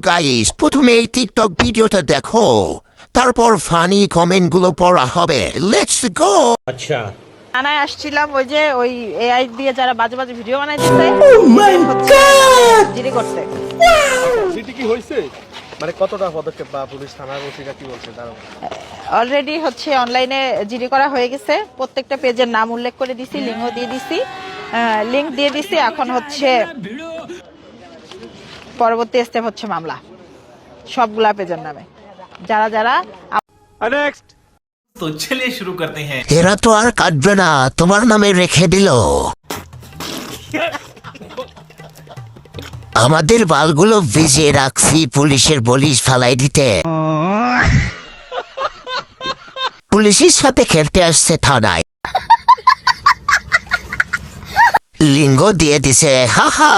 Guys, প্রথমে এই TikTok ভিডিওটা দেখো, তারপর ফানি কমেন্টগুলো পড়া হবে। Let's go. থানায় আসছিলাম, ওই যে ওই এআই দিয়ে যারা বাজে বাজে ভিডিও বানাই দিচ্ছে জিডি করতে। সিটি কি হয়েছে? মানে কতটা পদক্ষেপ বা পুলিশ থানার ওসিরা কি বলছে তারা? অলরেডি হচ্ছে অনলাইনে জিডি করা হয়ে গেছে, প্রত্যেকটা পেজের নাম উল্লেখ করে দিছি, লিঙ্কও দিয়ে দিছি, লিঙ্ক দিয়ে দিছি। এখন হচ্ছে পরবর্তী স্টেপ হচ্ছে মামলা সবগুলা পেজের নামে, যারা যারা। নেক্সট तो चलिए शुरू करते हैं। এরা তো আর কাটবে না, তোমার নামে রেখে দিল। আমাদের বালগুলো ভিজিয়ে রাখছি পুলিশের বলিশ ফালাই দিতে। পুলিশের সাথে খেলতে আসছে থানায়, লিঙ্গ দিয়ে দিছে, হা হা।